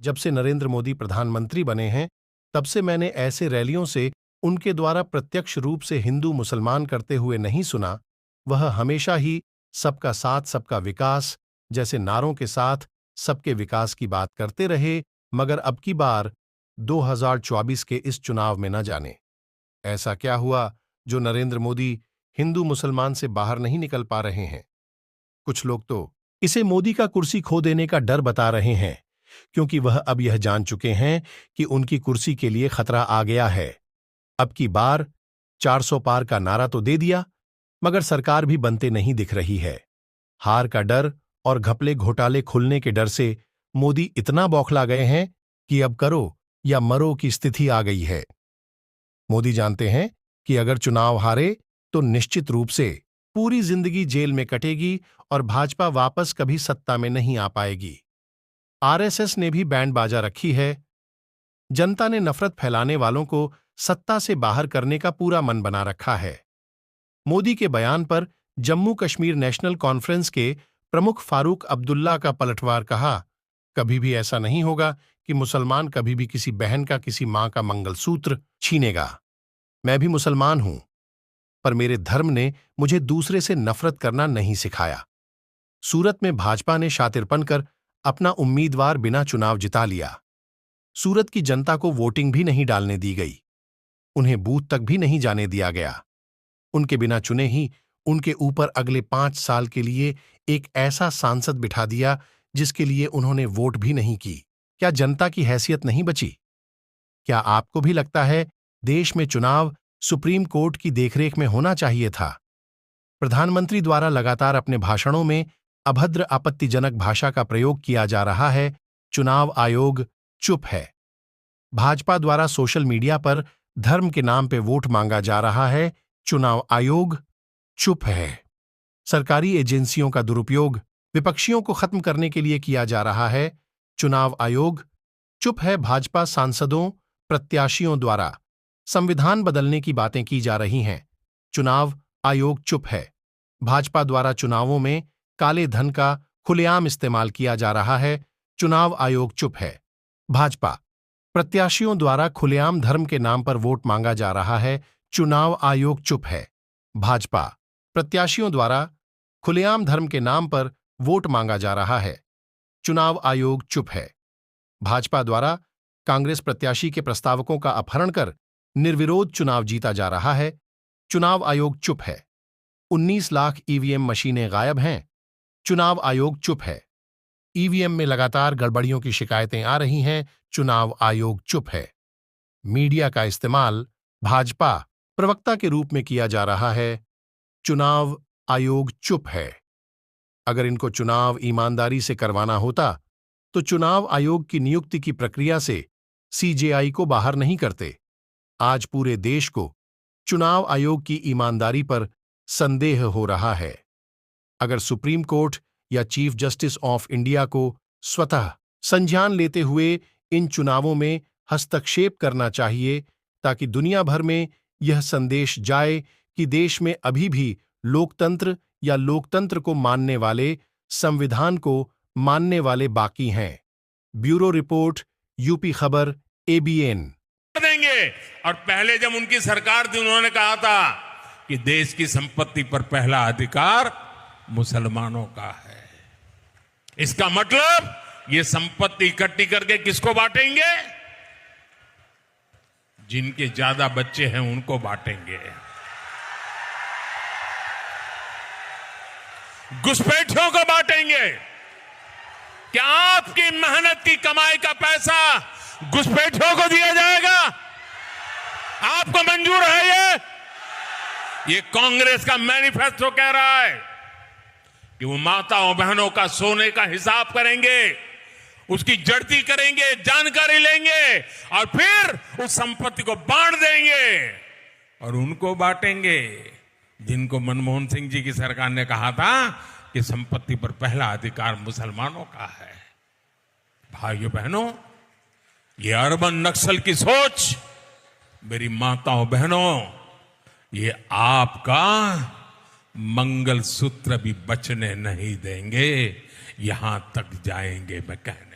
जब से नरेंद्र मोदी प्रधानमंत्री बने हैं, तब से मैंने ऐसे रैलियों से उनके द्वारा प्रत्यक्ष रूप से हिंदू मुसलमान करते हुए नहीं सुना। वह हमेशा ही सबका साथ सबका विकास जैसे नारों के साथ सबके विकास की बात करते रहे, मगर अब की बार 2024 के इस चुनाव में न जाने ऐसा क्या हुआ जो नरेंद्र मोदी हिंदू मुसलमान से बाहर नहीं निकल पा रहे हैं। कुछ लोग तो इसे मोदी का कुर्सी खो देने का डर बता रहे हैं, क्योंकि वह अब यह जान चुके हैं कि उनकी कुर्सी के लिए खतरा आ गया है। अब की बार 400 पार का नारा तो दे दिया, मगर सरकार भी बनते नहीं दिख रही है। हार का डर और घपले घोटाले खुलने के डर से मोदी इतना बौखला गए हैं कि अब करो या मरो की स्थिति आ गई है। मोदी जानते हैं कि अगर चुनाव हारे तो निश्चित रूप से पूरी जिंदगी जेल में कटेगी और भाजपा वापस कभी सत्ता में नहीं आ पाएगी। आरएसएस ने भी बैंड बाजा रखी है। जनता ने नफरत फैलाने वालों को सत्ता से बाहर करने का पूरा मन बना रखा है। मोदी के बयान पर जम्मू कश्मीर नेशनल कॉन्फ्रेंस के प्रमुख फारूक अब्दुल्ला का पलटवार कहा, कभी भी ऐसा नहीं होगा कि मुसलमान कभी भी किसी बहन का किसी मां का मंगलसूत्र छीनेगा। मैं भी मुसलमान हूं, पर मेरे धर्म ने मुझे दूसरे से नफरत करना नहीं सिखाया। सूरत में भाजपा ने शातिरपन कर अपना उम्मीदवार बिना चुनाव जिता लिया। सूरत की जनता को वोटिंग भी नहीं डालने दी गई, उन्हें बूथ तक भी नहीं जाने दिया गया। उनके बिना चुने ही उनके ऊपर अगले 5 साल के लिए एक ऐसा सांसद बिठा दिया जिसके लिए उन्होंने वोट भी नहीं की। क्या जनता की हैसियत नहीं बची? क्या आपको भी लगता है देश में चुनाव सुप्रीम कोर्ट की देखरेख में होना चाहिए था? प्रधानमंत्री द्वारा लगातार अपने भाषणों में अभद्र आपत्तिजनक भाषा का प्रयोग किया जा रहा है। चुनाव आयोग चुप है। भाजपा द्वारा सोशल मीडिया पर धर्म के नाम पे वोट मांगा जा रहा है। चुनाव आयोग चुप है। सरकारी एजेंसियों का दुरुपयोग विपक्षियों को खत्म करने के लिए किया जा रहा है। चुनाव आयोग चुप है। भाजपा सांसदों प्रत्याशियों द्वारा संविधान बदलने की बातें की जा रही हैं। चुनाव आयोग चुप है। भाजपा द्वारा चुनावों में काले धन का खुलेआम इस्तेमाल किया जा रहा है। चुनाव आयोग चुप है। भाजपा प्रत्याशियों द्वारा खुलेआम धर्म के नाम पर वोट मांगा जा रहा है। चुनाव आयोग चुप है। भाजपा प्रत्याशियों द्वारा खुलेआम धर्म के नाम पर वोट मांगा जा रहा है। चुनाव आयोग चुप है। भाजपा द्वारा कांग्रेस प्रत्याशी के प्रस्तावकों का अपहरण कर निर्विरोध चुनाव जीता जा रहा है। चुनाव आयोग चुप है। 19 लाख ईवीएम मशीनें गायब हैं। चुनाव आयोग चुप है। ईवीएम में लगातार गड़बड़ियों की शिकायतें आ रही हैं। चुनाव आयोग चुप है। मीडिया का इस्तेमाल भाजपा प्रवक्ता के रूप में किया जा रहा है। चुनाव आयोग चुप है। अगर इनको चुनाव ईमानदारी से करवाना होता तो चुनाव आयोग की नियुक्ति की प्रक्रिया से सीजेआई को बाहर नहीं करते। आज पूरे देश को चुनाव आयोग की ईमानदारी पर संदेह हो रहा है। अगर सुप्रीम कोर्ट या चीफ जस्टिस ऑफ इंडिया को स्वतः संज्ञान लेते हुए इन चुनावों में हस्तक्षेप करना चाहिए, ताकि दुनिया भर में यह संदेश जाए कि देश में अभी भी लोकतंत्र या लोकतंत्र को मानने वाले, संविधान को मानने वाले बाकी हैं। ब्यूरो रिपोर्ट, यूपी खबर, एबीएन। देंगे। और पहले जब उनकी सरकार थी उन्होंने कहा था कि देश की संपत्ति पर पहला अधिकार मुसलमानों का है। इसका मतलब ये संपत्ति इकट्ठी करके किसको बांटेंगे? जिनके ज्यादा बच्चे हैं उनको बांटेंगे। घुसपैठियों को बांटेंगे। क्या आपकी मेहनत की कमाई का पैसा घुसपैठियों को दिया जाएगा? आपको मंजूर है? ये कांग्रेस का मैनिफेस्टो कह रहा है कि वो माताओं बहनों का सोने का हिसाब करेंगे, उसकी जड़ती करेंगे, जानकारी लेंगे और फिर उस संपत्ति को बांट देंगे। और उनको बांटेंगे जिनको मनमोहन सिंह जी की सरकार ने कहा था कि संपत्ति पर पहला अधिकार मुसलमानों का है। भाइयों बहनों, ये अर्बन नक्सल की सोच, मेरी माताओं बहनों, ये आपका मंगलसूत्र भी बचने नहीं देंगे। यहां तक जाएंगे मैं कहना।